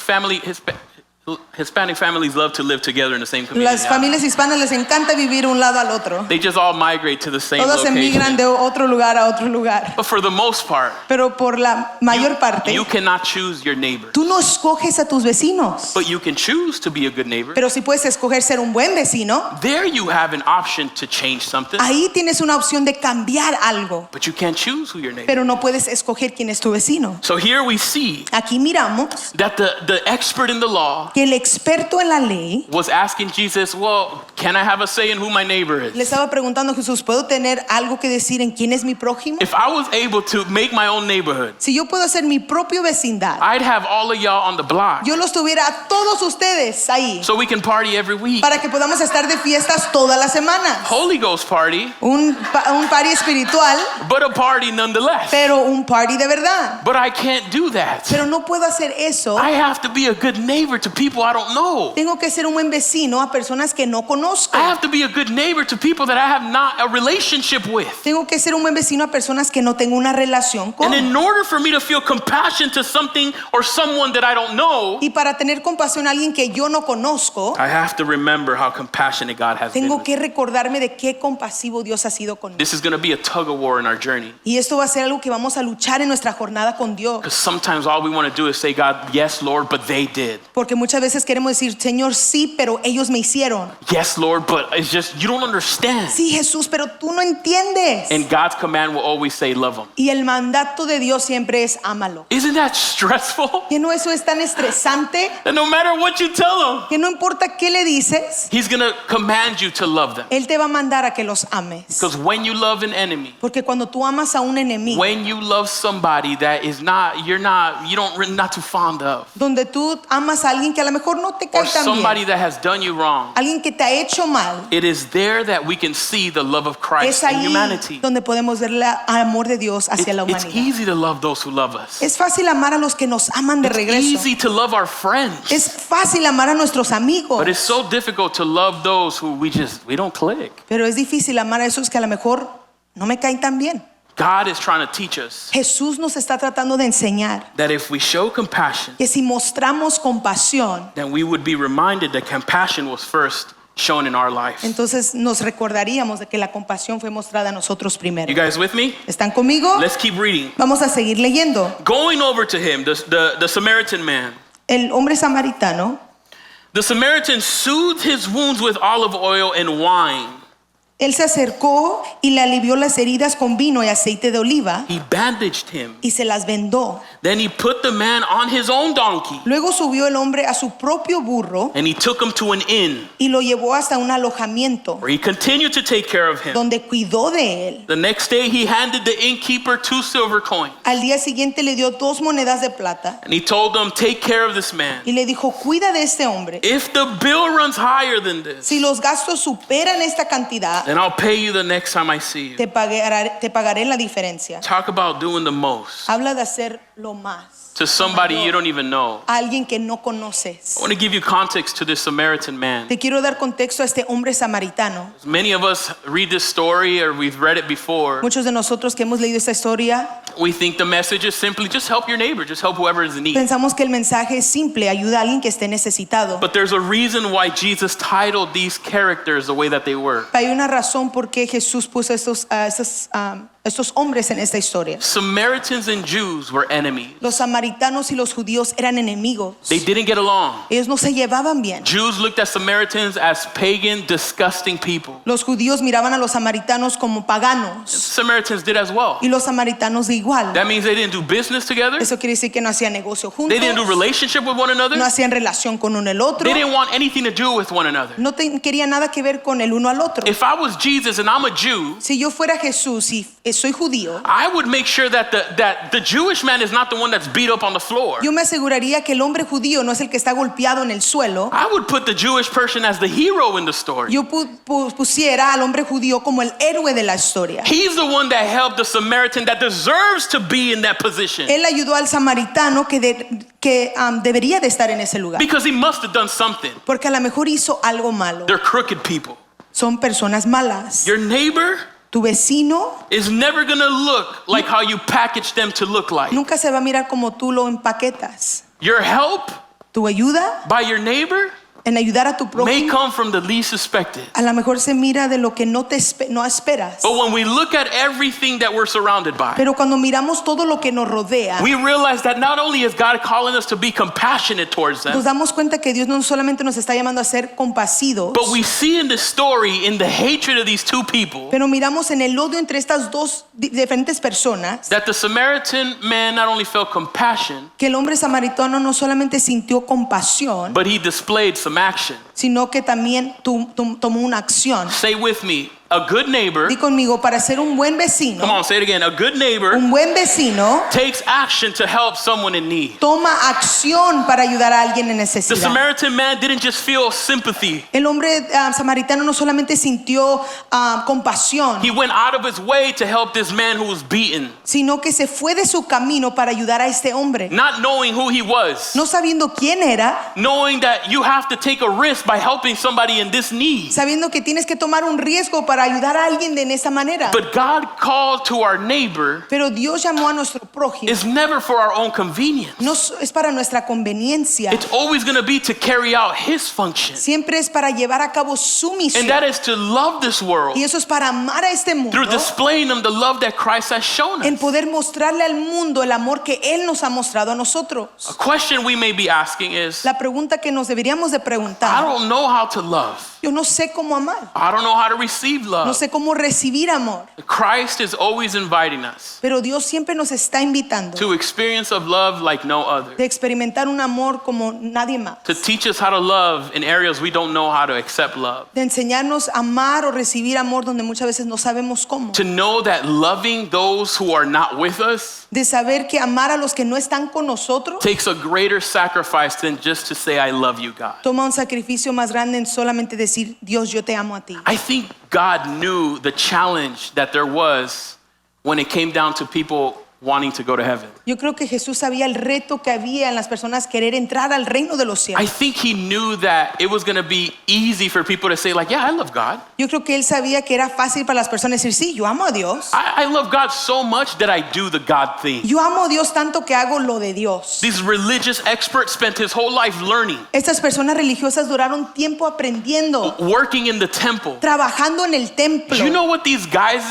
Hispanic families love to live together in the same community. Las familias hispanas les encanta vivir un lado al otro. They just all migrate to the same Todos emigran location. de otro lugar a otro lugar. But for the most part, Pero por la mayor parte, you cannot choose your neighbor. tú no escoges a tus vecinos. But you can choose to be a good neighbor. Pero si puedes escoger ser un buen vecino, There you have an option to change something, ahí tienes una opción de cambiar algo. but you can't choose who your neighbor is. Pero no puedes escoger quién es tu vecino. So here we see Aquí miramos that the expert in the law que el experto en la ley was asking Jesus, well, can I have a say in who my neighbor le is? estaba preguntando a Jesús, ¿puedo tener algo que decir en quién es mi prójimo? If I was able to make my own neighborhood, Si yo puedo hacer mi propio vecindad, I'd have all of y'all on the block yo los tuviera a todos ustedes ahí so we can party every week. para que podamos estar de fiestas todas las semanas. Holy Ghost party, Un party espiritual, but a party nonetheless. pero un party de verdad. But I can't do that. Pero no puedo hacer eso. I have to be a good neighbor to people I don't know. Tengo que ser un buen vecino a personas que no conozco. I have to be a good neighbor to people that I have not a relationship with. Tengo que ser un buen vecino a personas que no tengo una relación con. And in order for me to feel compassion to something or someone that I don't know, Y para tener compasión a alguien que yo no conozco, I have to remember how compassionate God has been. tengo with que me. recordarme de qué compasivo Dios ha sido conmigo. This is going to be a tug of war in our journey. Y esto va a ser algo que vamos a luchar en nuestra jornada con Dios. Because sometimes all we want to do is say, God, yes, Lord, but they did. Porque muchas veces queremos decir, Señor, sí, pero ellos me hicieron. Yes, Lord, but it's just, you don't understand. Sí, Jesús, pero tú no entiendes. And God's command will always say, love them. Y el mandato de Dios siempre es ámalo. Isn't that stressful? Que no eso es tan estresante, That no matter what you tell them, que no importa qué le dices, He's going to command you to love them. Él te va a mandar a que los ames. Because when you love an enemy, Porque cuando tú amas a un enemigo, when you love somebody that is not too fond of, donde tú amas a alguien que a lo mejor no te or cae tan somebody bien, that has done you wrong, alguien que te ha hecho mal, it is there that we can see the love of Christ es in ahí humanity. donde podemos ver el amor de Dios hacia la It's humanidad. easy to love those who love us. Es fácil amar a los que nos aman de It's regreso. easy to love our friends. Es fácil amar a nuestros amigos. But it's so difficult to love those who we don't click. Pero es difícil amar a esos que a lo mejor no me caen tan bien. God is trying to teach us Jesús nos está tratando de enseñar that if we show compassion, que si mostramos compasión, then we would be reminded that compassion was first shown in our life. entonces nos recordaríamos de que la compasión fue mostrada a nosotros primero. You guys with me? ¿Están conmigo? Let's keep reading. Vamos a seguir leyendo. Going over to him, the Samaritan man. El hombre samaritano, The Samaritan soothed his wounds with olive oil and wine. él se acercó y le alivió las heridas con vino y aceite de oliva He bandaged him. y se las vendó. Then he put the man on his own donkey Luego subió el hombre a su propio burro and he took him to an inn y lo llevó hasta un alojamiento where he continued to take care of him. donde cuidó de él. The next day he handed the innkeeper 2 silver coins Al día siguiente le dio 2 monedas de plata and he told him, take care of this man. y le dijo, cuida de este hombre. If the bill runs higher than this, Si los gastos superan esta cantidad, then I'll pay you the next time I see you. te pagaré la diferencia. Talk about doing the most Habla de hacer lo más. to somebody you don't even know. A alguien que no conoces. I want to give you context to this Samaritan man. Te quiero dar contexto a este hombre samaritano. Many of us read this story or we've read it before. Muchos de nosotros que hemos leído esta historia We think the message is simply just help your neighbor, just help whoever is in need. pensamos que el mensaje es simple, ayuda a alguien que esté necesitado. But there's a reason why Jesus titled these characters the way that they were. Hay una razón por qué Jesús puso estos hombres en esta historia. Samaritans and Jews were enemies. Los samaritanos y los judíos eran enemigos. They didn't get along. Ellos no se llevaban bien. Jews looked at Samaritans as pagan, disgusting people. Los judíos miraban a los samaritanos como paganos Samaritans did as well. y los samaritanos de igual. That means they didn't do business together. Eso quiere decir que no hacían negocio juntos, They didn't do relationship with one another. no hacían relación con uno el otro, They didn't want anything to do with one another. no querían nada que ver con el uno al otro. If I was Jesus and I'm a Jew, Si yo fuera Jesús y soy judío, I would make sure that the Jewish man is not the one that's beat up on the floor. yo me aseguraría que el hombre judío no es el que está golpeado en el suelo. I would put the Jewish person as the hero in the story. Yo pusiera al hombre judío como el héroe de la historia. He's the one that helped the Samaritan that deserves to be in that position. Él ayudó al samaritano que debería de estar en ese lugar, Because he must have done something. porque a lo mejor hizo algo malo. They're crooked people. Son personas malas. Your neighbor Tu vecino is never gonna look like how you package them to look like. nunca se va a mirar como tú lo empaquetas. Your help Tu ayuda by your neighbor en ayudar a tu may prójimo come from the least suspected. a lo mejor se mira de lo que no esperas. But when we look at everything that we're surrounded by, Pero cuando miramos todo lo que nos rodea, we realize that not only is God calling us to be compassionate towards them, nos damos cuenta que Dios no solamente nos está llamando a ser compasivos, but we see in the story, in the hatred of these two people, pero miramos en el odio entre estas dos diferentes personas, that the Samaritan man not only felt compassion, que el hombre samaritano no solamente sintió compasión, but he displayed some action. sino que también tomó una acción. Say with me, a good neighbor, Di conmigo, para ser un buen come vecino, on, say it again, a good neighbor un buen vecino takes action to help someone in need. toma acción para ayudar a alguien en The necesidad. Samaritan man didn't just feel sympathy. El hombre samaritano no solamente sintió compasión, He went out of his way to help this man who was beaten, sino que se fue de su camino para ayudar a este hombre, not knowing who he was, no sabiendo quién era, knowing that you have to take a risk by helping somebody in this need. sabiendo que tienes que tomar un riesgo para ayudar a alguien de esa manera. But God called to our neighbor Pero Dios llamó a nuestro prójimo, is never for our own convenience. no es para nuestra conveniencia, It's always going to be to carry out his function. siempre es para llevar a cabo su And misión. that is to love this world Y eso es para amar a este mundo, through displaying them the love that Christ has shown en us. poder mostrarle al mundo el amor que Él nos ha mostrado a nosotros. A question we may be asking is, La pregunta que nos deberíamos de I preguntar, don't know how to love. yo no sé cómo amar, I don't know how to receive no love. sé cómo recibir amor, Christ is always inviting us pero Dios siempre nos está invitando to experience of love like no other, de experimentar un amor como nadie más, to teach us how to love in areas we don't know how to accept love, de enseñarnos a amar o recibir amor donde muchas veces no sabemos cómo, to know that loving those who are not with us de saber que amar a los que no están con nosotros takes a greater sacrifice than just to say I love you, God. toma un sacrificio más grande en solamente decir, Dios, yo te amo a ti. I think God knew the challenge that there was when it came down to people wanting to go to heaven. Yo creo que Jesús sabía el reto que había en las personas querer entrar al reino de los I cielos. think he knew that it was going to be easy for people to say like, yeah, I love God. Yo creo que él sabía que era fácil para las personas decir, sí, yo amo a Dios. I love God so much that I do the God thing. Yo amo a Dios tanto que hago lo de Dios. These religious experts spent his whole life learning, Estas personas religiosas duraron tiempo aprendiendo, working in the temple. trabajando en el templo. You know what these guys'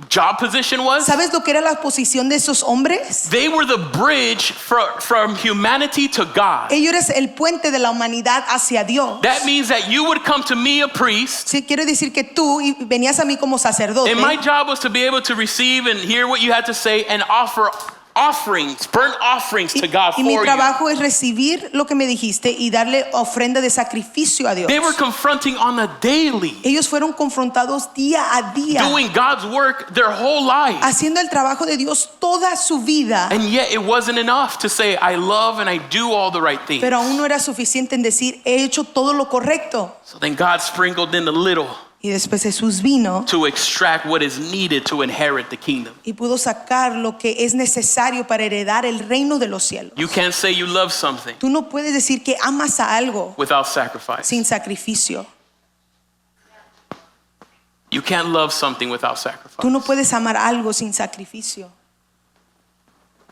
job position was? ¿Sabes lo que era la posición de esos hombres? They were the bridge from humanity to God. Ellos eran el puente de la humanidad hacia Dios. That means that you would come to me, a priest, Sí, quiero decir que tú venías a mí como sacerdote. and my job was to be able to receive and hear what you had to say and offer offerings, burnt offerings to God Y mi for you. trabajo es recibir lo que me dijiste y darle ofrenda de sacrificio a Dios. They were confronting on a daily, Ellos fueron confrontados día a día, doing God's work their whole life. haciendo el trabajo de Dios toda su vida. And yet it wasn't enough to say, I love and I do all the right things. Pero aún no era suficiente en decir, he hecho todo lo correcto. So then God sprinkled in a little Y después Jesús vino to extract what is needed to inherit the kingdom. y pudo sacar lo que es necesario para heredar el reino de los cielos. You can't say you love something Tú no puedes decir que amas a algo without sacrifice. sin sacrificio. You can't love something without Tú sacrifice. no puedes amar algo sin sacrificio.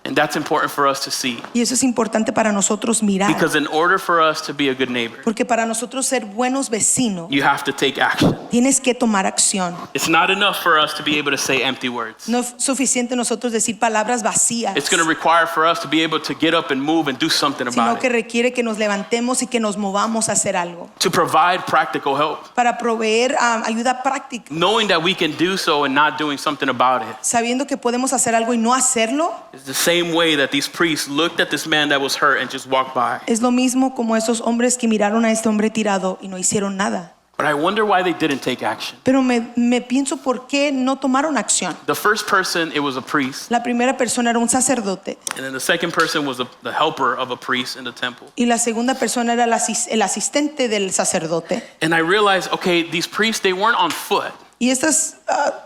And That's important for us to see. Y eso es importante para nosotros mirar. Because in order for us to be a good neighbor, Porque para nosotros ser buenos vecinos, you have to take action. tienes que tomar acción. It's not enough for us to be able to say empty words. No es suficiente nosotros decir palabras vacías, It's going to require for us to be able to get up and move and do something sino about que it. requiere que nos levantemos y que nos movamos a hacer algo. To provide practical help. Para proveer ayuda práctica, Knowing that we can do so and not doing something about it. sabiendo que podemos hacer algo y no hacerlo. It's the same way that these priests looked at this man that was hurt and just walked by. Es lo mismo como esos hombres que miraron a este hombre tirado y no hicieron nada. But I wonder why they didn't take action. Pero me pienso por qué no tomaron acción. The first person, it was a priest. La primera persona era un sacerdote And then the second person was the helper of a priest in the temple. y la segunda persona era el asistente del sacerdote. And I realized, okay, these priests, they weren't on foot. Y estos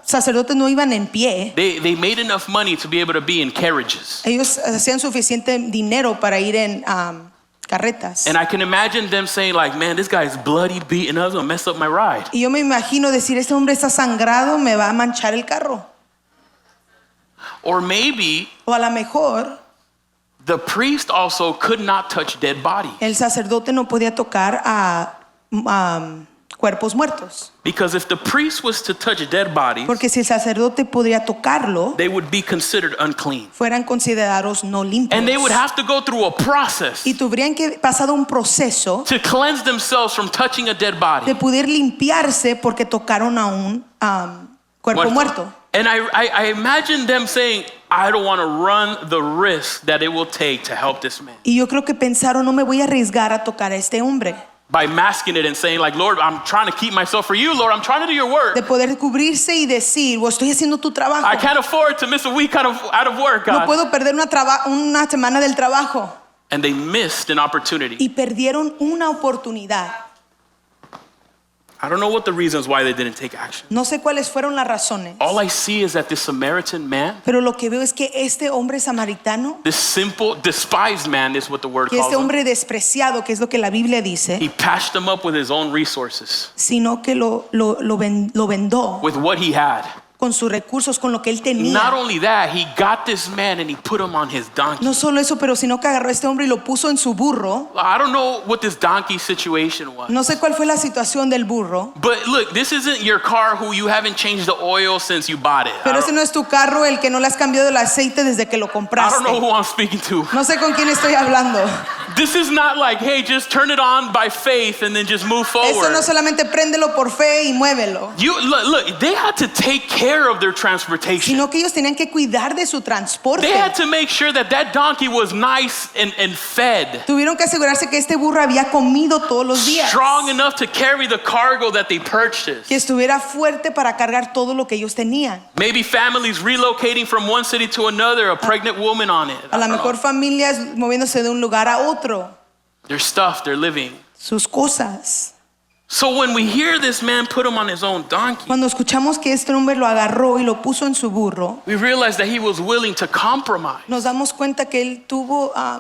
sacerdotes no iban en pie. They made enough money to be able to be in carriages. Ellos hacían suficiente dinero para ir en carretas. And I can imagine them saying like, man, this guy's bloody, beaten up, gonna mess up my ride. Y yo me imagino decir, este hombre está sangrado, me va a manchar el carro. Or maybe O a lo mejor the priest also could not touch dead bodies. el sacerdote no podía tocar a cuerpos muertos. Because if the priest was to touch dead bodies, Porque si el sacerdote podría tocarlo, they would be considered unclean. fueran considerados no limpios. And they would have to go through a process Y tuvieran que pasar un proceso to cleanse themselves from touching a dead de body. poder limpiarse porque tocaron a un cuerpo muerto. And I imagine them saying, I don't want to run the risk that it will take to help this man. Y yo creo que pensaron, no me voy a arriesgar a tocar a este hombre. By masking it and saying like, Lord, I'm trying to keep myself for you, Lord, I'm trying to do your work. De poder cubrirse y decir, o estoy haciendo tu trabajo. I can't afford to miss a week out of work, No God. puedo perder una semana del trabajo. And they missed an opportunity. Y perdieron una oportunidad. I don't know what the reasons why they didn't take action. No sé cuáles fueron las razones. All I see is that this Samaritan man, Pero lo que veo es que este hombre samaritano, this simple, despised man is what the word que calls este him. hombre despreciado, que es lo que la Biblia dice, He patched him up with his own resources, sino que lo vendó with what he had. con sus recursos, con lo que él Not tenía. only that, he got this man and he put him on his donkey. No solo eso, pero sino que agarró a este hombre y lo puso en su burro. I don't know what this donkey situation was. No sé cuál fue la situación del burro, But look, this isn't your car who you haven't changed the oil since you bought it. pero ese no es tu carro, el que no le has cambiado el aceite desde que lo I don't know compraste. who I'm speaking to. No sé con quién estoy hablando. This is not like, hey, just turn it on by faith and then just move Eso forward. no solamente préndelo por fe y muévelo, Look, they had to take care of their transportation. sino que ellos tenían que cuidar de su transporte. They had to make sure that that donkey was nice and fed, Tuvieron que asegurarse que este burro había comido todos los días, strong enough to carry the cargo that they purchased. que estuviera fuerte para cargar todo lo que ellos tenían. Maybe families relocating from one city to another, a pregnant woman on it. A lo mejor familias moviéndose de un lugar a otro, Their stuff, they're living. sus cosas. So when we hear this man put him on his own donkey, Cuando escuchamos que este hombre lo agarró y lo puso en su burro, we realize that he was willing to compromise nos damos cuenta que él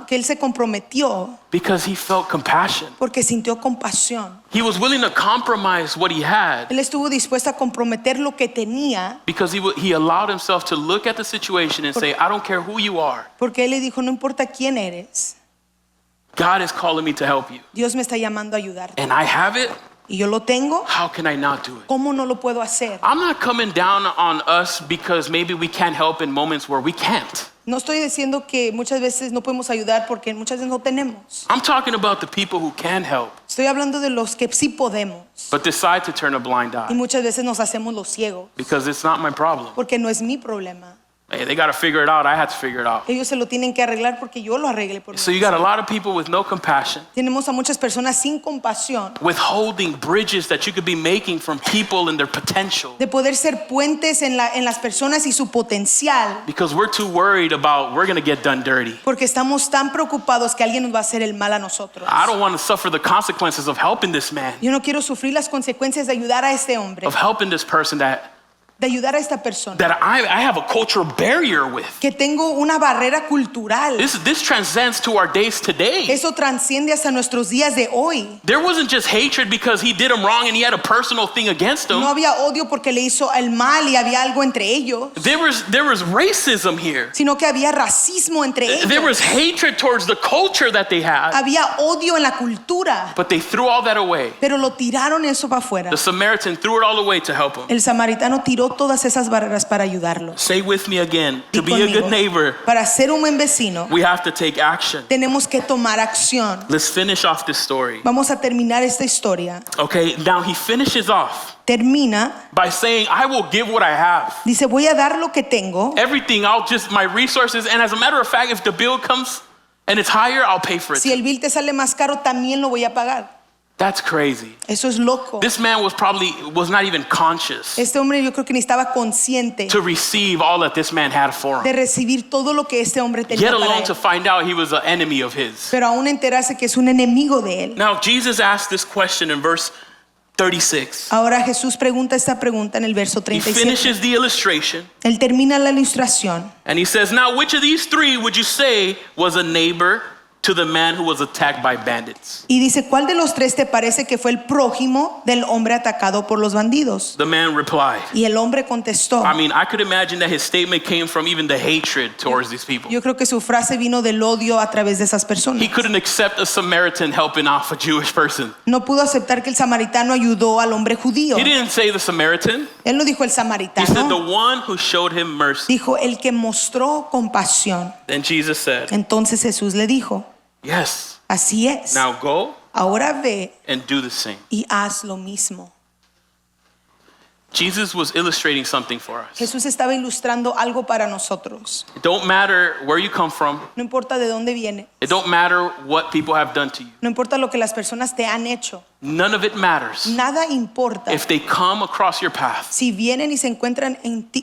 que él se comprometió because he felt compassion. porque sintió compasión. He was willing to compromise what he had Él estuvo dispuesto a comprometer lo que tenía because he allowed himself to look at the situation and say, I don't care who you are. porque él le dijo, no importa quién eres, God is calling me to help you. Dios me está llamando a ayudarte. And I have it. Y yo lo tengo, How can I not do it? ¿cómo no lo puedo hacer? I'm not coming down on us because maybe we can't help in moments where we can't. No estoy diciendo que muchas veces no podemos ayudar porque muchas veces no tenemos. I'm talking about the people who can help Estoy hablando de los que sí podemos but decide to turn a blind y eye muchas veces nos hacemos los ciegos because it's not my problem. porque no es mi problema. Hey, they got to figure it out. I had to figure it out. Ellos se lo tienen que arreglar porque yo lo arreglé por So mí. you got a lot of people with no compassion, Tenemos a muchas personas sin compasión, withholding bridges that you could be making from people and their potential de poder ser puentes en las personas y su potencial, because we're too worried about we're going to get done dirty. porque estamos tan preocupados que alguien nos va a hacer el mal a nosotros. I don't want to suffer the consequences of helping this man, Yo no quiero sufrir las consecuencias de ayudar a este hombre, of helping this person that de ayudar a esta persona that I have a cultural barrier with. que tengo una barrera cultural. This transcends to our days today. Eso transciende hasta nuestros días de hoy. There wasn't just hatred because he did him wrong and he had a personal thing against him. No había odio porque le hizo el mal y había algo entre ellos, There was racism here. sino que había racismo entre There ellos. was hatred towards the culture that they had. Había odio en la cultura, But they threw all that away. pero lo tiraron eso para afuera. The Samaritan threw it all away to help him. El samaritano tiró todas esas barreras para ayudarlos. Say with me again, Di to be a good conmigo, neighbor, para ser un buen vecino, we have to take action. tenemos que tomar acción. Let's finish off this story. Vamos a terminar esta historia. Okay, now he finishes off Termina, by saying, I will give what I have. dice, voy a dar lo que tengo, Everything, my resources, and as a matter of fact, if the bill comes and it's higher, I'll pay for it. si el bill te sale más caro, también lo voy a pagar. That's crazy. Eso es loco. This man was not even conscious Este hombre yo creo que ni estaba consciente to receive all that this man had for de him, recibir todo lo que este hombre tenía yet para alone él, to find out he was an enemy of his. pero aún enterarse que es un enemigo de él. Now, Jesus asked this question in verse 36. Ahora Jesús pregunta esta pregunta en el verso He 37. finishes the illustration Él termina la ilustración and he says, now which of these three would you say was a neighbor to the man who was attacked by bandits? y dice, ¿cuál de los tres te parece que fue el prójimo del hombre atacado por los bandidos? The man replied. Y el hombre contestó. I mean, I could imagine that his statement came from even the hatred towards these people. Yo creo que su frase vino del odio a través de esas personas. He couldn't accept a Samaritan helping off a Jewish person. No pudo aceptar que el samaritano ayudó al hombre judío. He didn't say the Samaritan. Él no dijo el He said the samaritano, one who showed him mercy. dijo el que mostró compasión. Then Jesus said, Entonces Jesús le dijo, yes, así es. now go Ahora ve and do the same. y haz lo mismo. Jesus was illustrating something for us. Jesús estaba ilustrando algo para nosotros. It don't matter where you come from. No importa de dónde viene, It don't matter what people have done to you. no importa lo que las personas te han hecho, None of it matters. nada importa. If they come across your path, Si vienen y se encuentran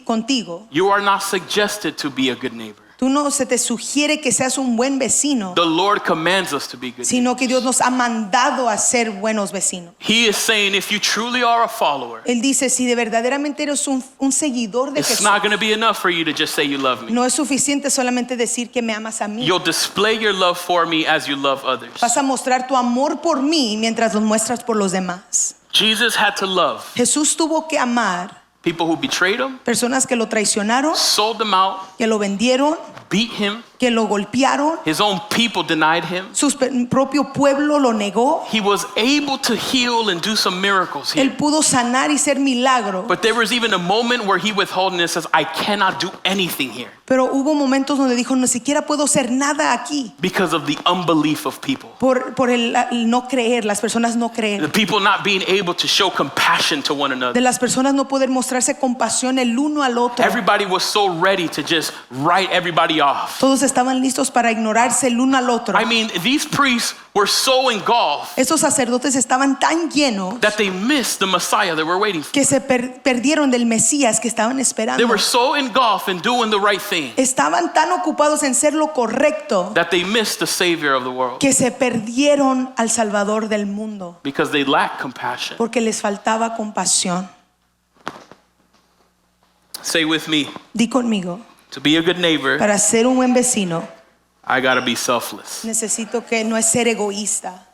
contigo, you are not suggested to be a good neighbor. tú no se te sugiere que seas un buen vecino, The Lord commands us to be good sino neighbors. que Dios nos ha mandado a ser buenos vecinos. He is saying if you truly are a follower, Él dice, si de verdaderamente eres un seguidor de it's Jesús, not going to be enough for you to just say you love me. no es suficiente solamente decir que me amas a mí. You'll display your love for me as you love others. Vas a mostrar tu amor por mí mientras lo muestras por los demás. Jesus had to love Jesús tuvo que amar people who betrayed him, personas que lo traicionaron, sold them out, que lo vendieron, beat him. que lo golpearon. His own people denied him. Su propio pueblo lo negó. He was able to heal and do some miracles here. Él pudo sanar y ser milagro. But there was even a moment where he withheld and says, I cannot do anything here Pero hubo momentos donde dijo, no siquiera puedo hacer nada aquí. because of the unbelief of people. Por el no creer, las personas no The creen. people not being able to show compassion to one De another. las personas no poder mostrarse compasión el uno al otro. Everybody was so ready to just write everybody off. Todos estaban listos para ignorarse el uno al otro. I mean, these priests were so engulfed Estos sacerdotes estaban tan llenos that they missed the Messiah they were waiting for. que se perdieron del Mesías que estaban They esperando. were so engulfed in doing the right thing Estaban tan ocupados en ser lo correcto that they missed the Savior of the world que se perdieron al Salvador del mundo because they lacked compassion. porque les faltaba compasión. Say with me, Di conmigo, to be a good neighbor, para ser un buen vecino I gotta be selfless. necesito que no es ser egoísta.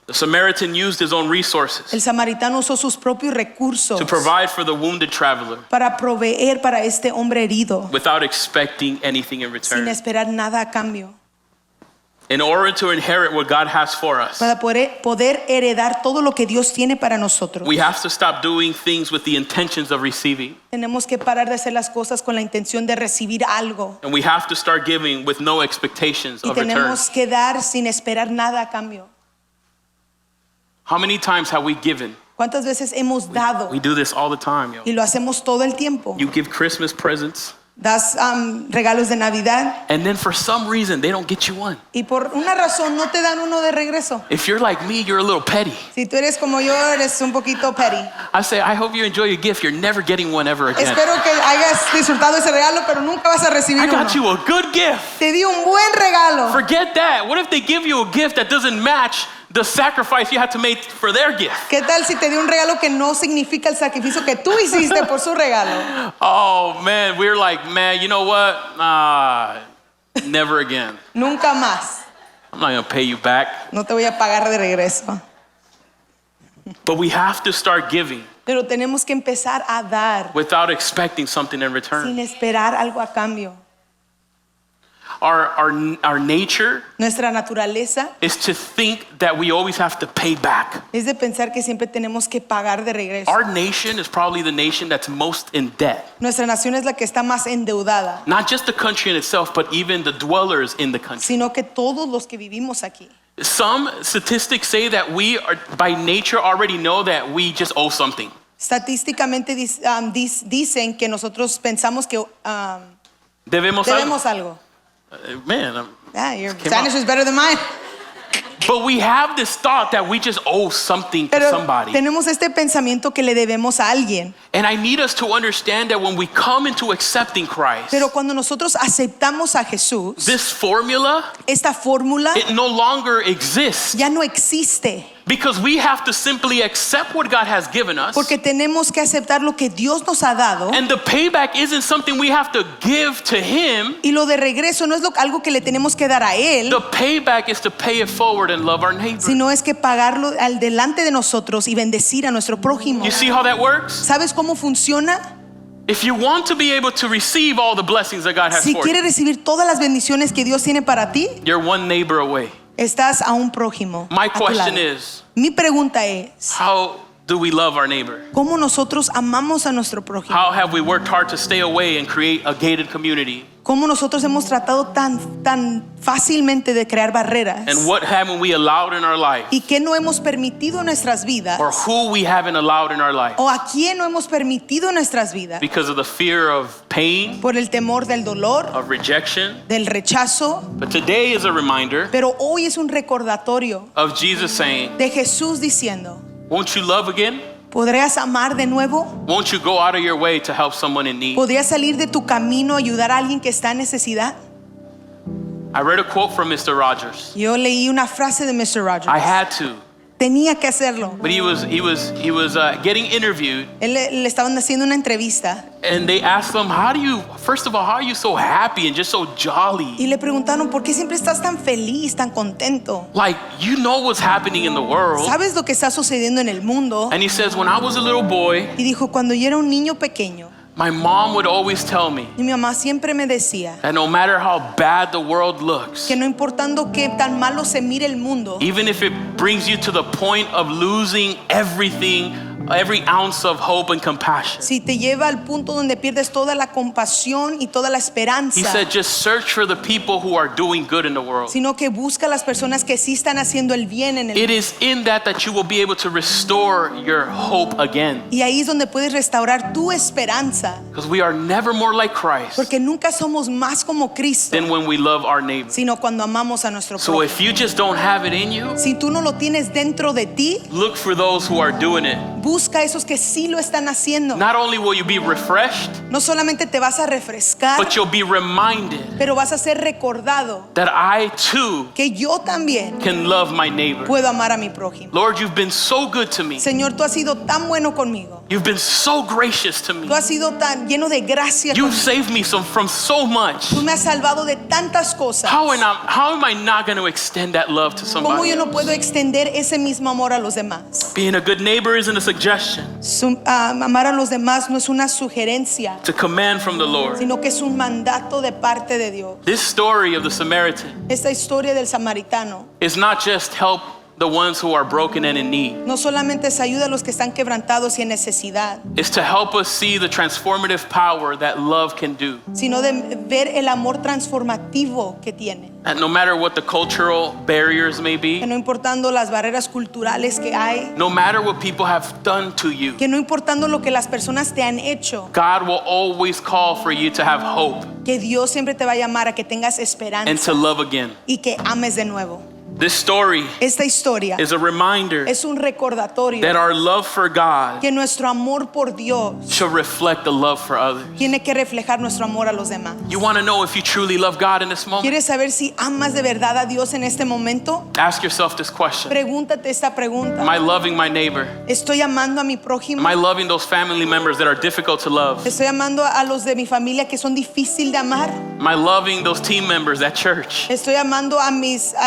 The Samaritan used his own El resources samaritano usó sus propios recursos to provide for the wounded traveler para proveer para este hombre herido without expecting anything in sin return. esperar nada a cambio. In order to inherit what God has for us, Para poder heredar todo lo que Dios tiene para nosotros. we have to stop doing things with the intentions of receiving. Tenemos que parar de hacer las cosas con la intención de recibir algo. And we have to start giving with no expectations Y of return. tenemos que dar sin esperar nada a cambio. How many times have we given? ¿Cuántas veces hemos dado? We do this all the time, yo. Y lo hacemos todo el tiempo. You give Christmas presents, Das regalos de Navidad and then for some reason they don't get you one. y por una razón no te dan uno de regreso. If you're like me, you're a little petty. Si tú eres como yo, eres un poquito petty. I say, I hope you enjoy your gift. You're never getting one ever again. Espero que hayas disfrutado ese regalo, pero nunca vas a recibir I uno. got you a good gift. Te di un buen regalo. Forget that. What if they give you a gift that doesn't match the sacrifice you had to make for their gift. ¿Qué tal si te dio un regalo que no significa el sacrificio que tú hiciste por su regalo? Oh man, we're like, man, you know what? Never again. Nunca más. I'm not gonna pay you back. No te voy a pagar de regreso. But we have to start giving Pero tenemos que empezar a dar without expecting something in return. sin esperar algo a cambio. Our nature Nuestra naturaleza is to think that we always have to pay back. es de pensar que siempre tenemos que pagar de regreso. Our nation is probably the nation that's most in debt. Nuestra nación es la que está más endeudada, Not just the country in itself, but even the dwellers in the country. sino que todos los que vivimos aquí. Some statistics say that we are, by nature, already know that we just owe something. Estadísticamente dicen que nosotros pensamos que Debemos debemos algo. Man, Yeah, your Came Spanish out. is better than mine. but we have this thought that we just owe something to Pero somebody. tenemos este pensamiento que le debemos a alguien. And I need us to understand that when we come into accepting Christ, Pero cuando nosotros aceptamos a Jesús, this formula, esta fórmula it no longer exists. ya no existe. Because we have to simply accept what God has given us. Porque tenemos que aceptar lo que Dios nos ha dado. And the payback isn't something we have to give to Him. Y lo de regreso no es algo que le tenemos que dar a Él, The payback is to pay it forward and love our neighbor. sino es que pagarlo al delante de nosotros y bendecir a nuestro prójimo. You see how that works? ¿Sabes cómo funciona? If you want to be able to receive all the blessings that God has Si for quieres you, recibir todas las bendiciones que Dios tiene para ti, you're one neighbor away. estás a un prójimo. My a tu question lado. is, Mi pregunta es, how do we love our neighbor? ¿cómo nosotros amamos a nuestro prójimo? How have we worked hard to stay away and create a gated community? ¿Cómo nosotros hemos tratado tan fácilmente de crear barreras? And what haven't we allowed in our life? ¿Y qué no hemos permitido en nuestras vidas? Or who we haven't allowed in our life? ¿O a quién no hemos permitido en nuestras vidas? Because of the fear of pain, Por el temor del dolor, of rejection. del rechazo. But today is a reminder Pero hoy es un recordatorio of Jesus saying, de Jesús diciendo, won't you love again? ¿podrías amar de nuevo? Won't you go out of your way to help someone in need? ¿Podrías salir de tu camino a ayudar a alguien que está en necesidad? I read a quote from Mr. Rogers. Yo leí una frase de Mr. Rogers. I had to, Tenía que hacerlo. but he was getting interviewed, Él le estaban haciendo una entrevista and they asked him, first of all, how are you so happy and just so jolly? y le preguntaron, ¿por qué siempre estás tan feliz, tan contento? Like, you know what's happening in the world. ¿Sabes lo que está sucediendo en el mundo? And he says, when I was a little boy, Y dijo, cuando yo era un niño pequeño, my mom would always tell me y mi mamá siempre me decía that no matter how bad the world looks, que no importando qué tan malo se mire el mundo, even if it brings you to the point of losing everything, every ounce of hope and compassion, si te lleva al punto donde pierdes toda la compasión y toda la he esperanza, said, just search for the people who are doing good in the world. sino que busca a las personas que sí están haciendo el bien en el It mundo. is in that you will be able to restore your hope again. Y ahí es donde puedes restaurar tu esperanza, Because we are never more like Christ porque nunca somos más como Cristo, than when we love our neighbor. sino cuando amamos a nuestro So prójimo. if you just don't have it in you, Si tú no lo tienes dentro de ti, look for those who are doing it. busca a esos que sí lo están haciendo. Not only will you be refreshed, No solamente te vas a refrescar, but you'll be reminded pero vas a ser recordado that I too que yo también can love my neighbor. puedo amar a mi prójimo. Lord, you've been so good to me. Señor, tú has sido tan bueno conmigo. You've been so gracious to me. Tú has sido tan lleno de gracia You've conmigo. saved me from so much. Tú me has salvado de tantas cosas. How am I not going to extend that love to ¿Cómo somebody yo no else? puedo extender ese mismo amor a los demás? Being a good neighbor isn't a suggestion. Amar a los demás no es una sugerencia, It's a command from the Lord. sino que es un mandato de parte de Dios. This story of the Samaritan Esta historia del samaritano is not just help the ones who are broken and in need. no solamente es ayuda a los que están quebrantados y en necesidad, It's to help us see the transformative power that love can do. sino de ver el amor transformativo que tiene. And no matter what the cultural barriers may Que be, no importando las barreras culturales que hay, no matter what people have done to you, que no importando lo que las personas te han hecho, God will always call for you to have hope que Dios siempre te va a llamar a que tengas and esperanza to love again. y que ames de nuevo. This story Esta historia is a reminder es un recordatorio that our love for God que nuestro amor por Dios should reflect the love for others. tiene que reflejar nuestro amor a los demás. You want to know if you truly love God in this moment? ¿Quieres saber si amas de verdad a Dios en este momento? Ask yourself this question. Pregúntate esta pregunta. Am I loving my neighbor? ¿Estoy amando a mi prójimo? Am I loving those family members that are difficult to love? ¿Estoy amando a los de mi familia que son difíciles de amar? Am I loving those team members at church? ¿Estoy amando a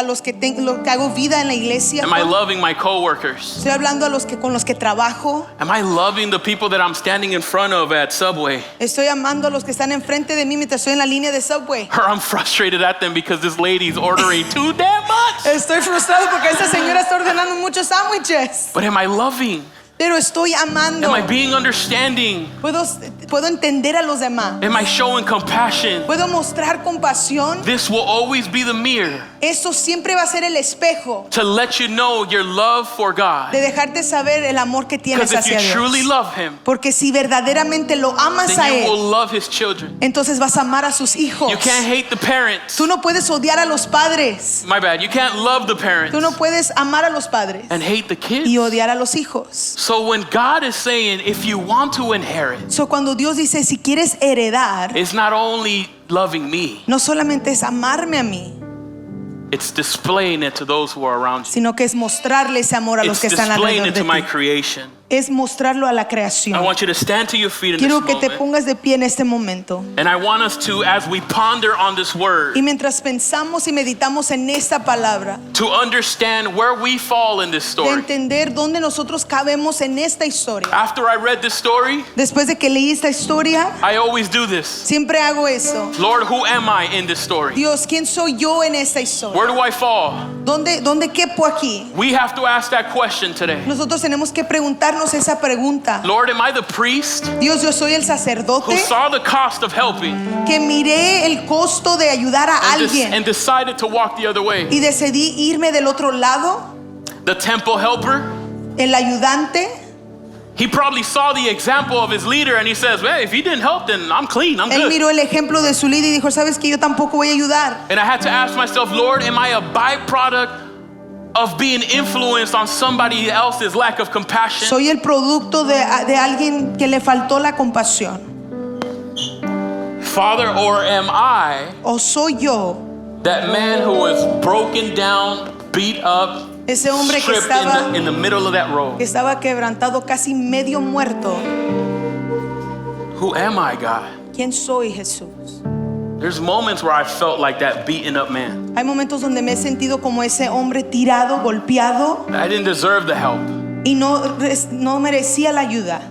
los que hago vida en la iglesia? Am I loving my coworkers? ¿Estoy hablando a los que con los que trabajo? Am I loving the people that I'm standing in front of at Subway? ¿Estoy amando a los que están enfrente de mí mientras estoy en la línea de Subway? Or I'm frustrated at them because this lady's ordering too damn much. Estoy frustrado porque esta señora está ordenando muchos sándwiches. But am I loving? Pero estoy amando. Am I being understanding? Puedo entender a los demás. Am I showing compassion? Puedo mostrar compasión. This will always be the mirror Eso siempre va a ser el espejo to let you know your love for God. de dejarte saber el amor que tienes Because if you hacia truly Dios. love Him, Porque si verdaderamente lo amas a then you Él, will love His children. entonces vas a amar a sus hijos. You can't hate the parents. Tú no puedes odiar a los padres. My bad. You can't love the parents Tú no puedes amar a los padres and hate the kids. y odiar a los hijos. So when God is saying, if you want to inherit, So, cuando Dios dice, si quieres heredar, it's not only loving me, no solamente es amarme a mí, it's displaying it to those who are around you. sino que es mostrarle ese amor a los It's que están displaying alrededor it de to my ti. creation. Es mostrarlo a la I creación. want you to stand to your feet in this Quiero que te moment. pongas de pie en este momento. And I want us to, as we ponder on this word, Y mientras pensamos y meditamos en esta palabra, to understand where we fall in this de story. entender dónde nosotros cabemos en esta historia. After I read this story, Después de que leí esta historia, I always do this. siempre hago eso. Lord, who am I in this story? Dios, ¿quién soy yo en esta historia? Where do I fall? ¿Dónde quepo aquí? We have to ask that question today. Nosotros tenemos que preguntarnos esa pregunta. Lord, am I the priest Dios, yo soy el who sacerdote saw the cost of helping que miré el costo de ayudar a alguien and decided to walk the other way? y decidí irme del otro lado, The temple helper, el ayudante. he probably saw the example of his leader and he says, well, if he didn't help, then I'm clean, I'm Él good. miró el ejemplo de su líder y dijo, sabes que yo tampoco voy a ayudar. And I had to ask myself, Lord, am I a byproduct of being influenced on somebody else's lack of compassion? Soy el producto de alguien que le faltó la compasión. Father, or am I O soy yo that man who was broken down, beat up, ese hombre que stripped estaba, in the middle of that road? que estaba quebrantado, casi medio muerto. Who am I, God? ¿Quién soy, Jesús? There's moments where I felt like that beaten up man. Hay momentos donde me he sentido como ese hombre tirado, golpeado I didn't deserve the help. y no merecía la ayuda.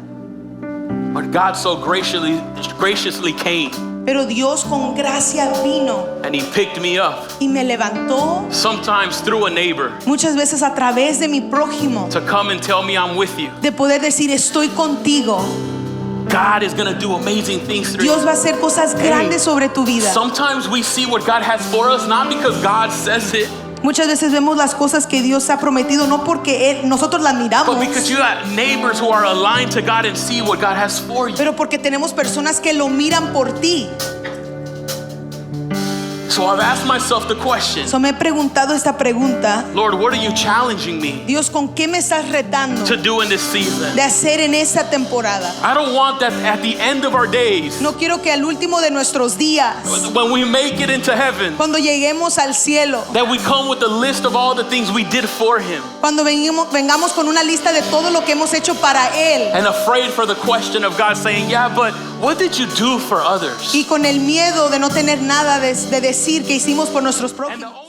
But God so graciously came Pero Dios con gracia vino and He picked me up, y me levantó, sometimes through a neighbor, muchas veces a través de mi prójimo, to come and tell me I'm with you. de poder decir estoy contigo. God is going to do amazing things through Dios you. va a hacer cosas grandes sobre tu vida. Sometimes we see what God has for us not because God says it, Muchas veces vemos las cosas que Dios ha prometido no porque nosotros las miramos, but because you got neighbors who are aligned to God and see what God has for you. pero porque tenemos personas que lo miran por ti. So I've asked myself the question, So me he preguntado esta pregunta: Lord, what are you challenging me Dios, ¿con qué me estás retando to do in this season? de hacer en esta temporada? I don't want that at the end of our days, No quiero que al último de nuestros días, when we make it into heaven, cuando lleguemos al cielo, that we come with a list of all the things we did for Him, cuando vengamos con una lista de todo lo que hemos hecho para Él and afraid for the question of God saying, yeah, but what did you do for others? y con el miedo de no tener nada de decir que hicimos por nuestros And prójimos. the